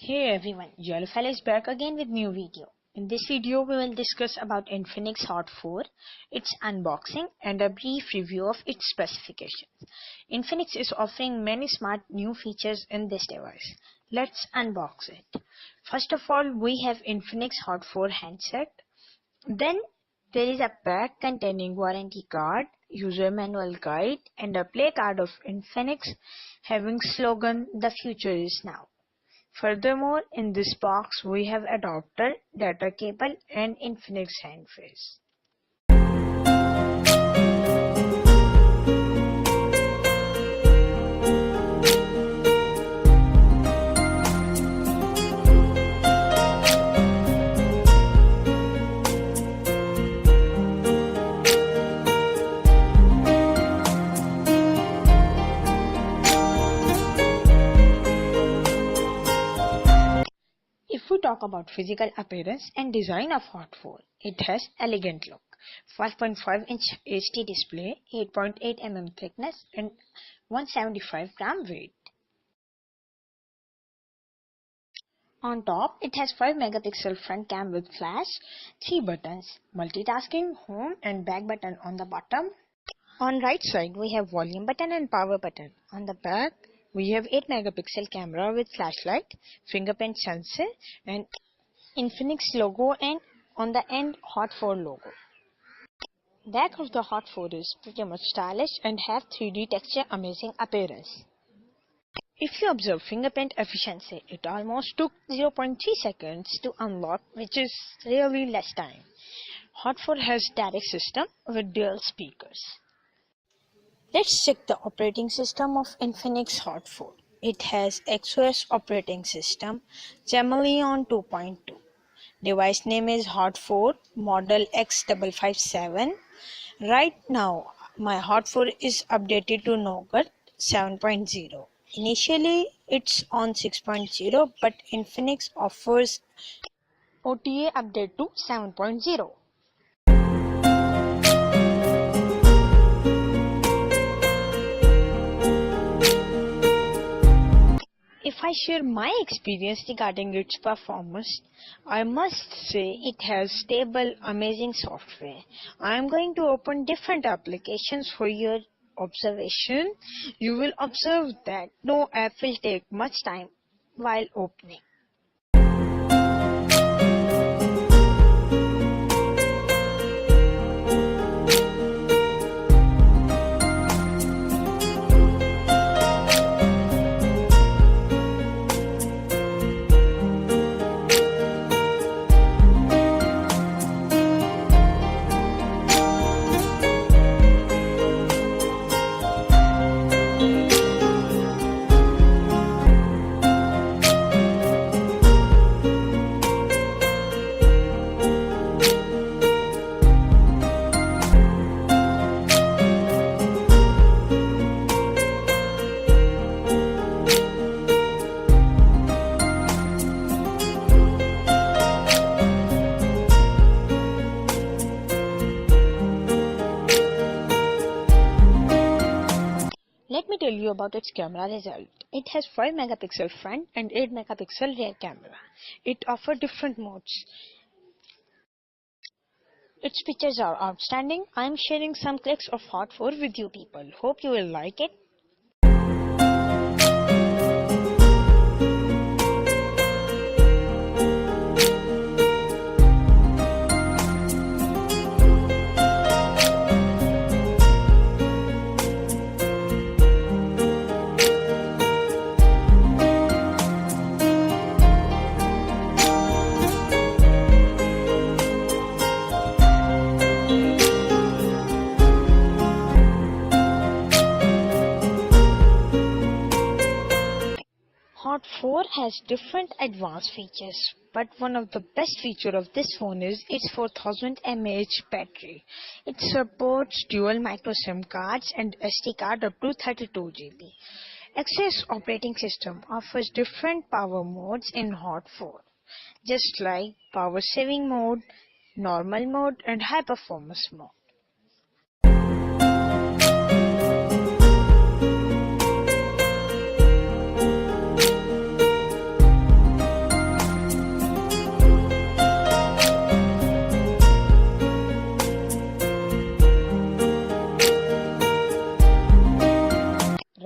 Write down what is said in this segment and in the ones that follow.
Hey everyone, Yellowfell is back again with new video. In this video we will discuss about Infinix Hot 4, its unboxing and a brief review of its specifications. Infinix is offering many smart new features in this device. Let's unbox it. First of all, we have Infinix Hot 4 handset. Then there is a pack containing warranty card, user manual guide and a play card of Infinix having slogan "The future is now." Furthermore, in this box we have adapter, data cable and Infinix handface. If we talk about physical appearance and design of Hot 4, it has elegant look. 5.5-inch HD display, 8.8 mm thickness and 175 gram weight. On top, it has 5 megapixel front cam with flash, 3 buttons, multitasking, home and back button on the bottom. On right side, we have volume button and power button. On the back, we have 8 megapixel camera with flashlight, fingerprint sensor and Infinix logo and on the end Hot 4 logo. Back of the Hot 4 is pretty much stylish and have 3D texture amazing appearance. If you observe fingerprint efficiency, it almost took 0.3 seconds to unlock, which is really less time. Hot 4 has direct system with dual speakers. Let's check the operating system of Infinix Hot 4. It has XOS operating system, Chameleon 2.2. Device name is Hot 4, model X557. Right now, my Hot 4 is updated to Nougat 7.0. Initially, it's on 6.0, but Infinix offers OTA update to 7.0. If I share my experience regarding its performance, I must say it has stable, amazing software. I am going to open different applications for your observation. You will observe that no app will take much time while opening. Let me tell you about its camera result. It has 5 megapixel front and 8 megapixel rear camera. It offers different modes. Its pictures are outstanding. I am sharing some clips of Hot 4 with you people. Hope you will like it. Hot 4 has different advanced features, but one of the best features of this phone is its 4000 mAh battery. It supports dual micro SIM cards and SD card up to 32 GB. XOS operating system offers different power modes in Hot 4, just like power saving mode, normal mode and high performance mode.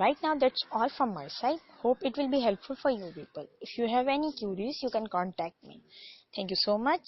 Right now that's all from my side. Hope it will be helpful for you people. If you have any queries, you can contact me. Thank you so much.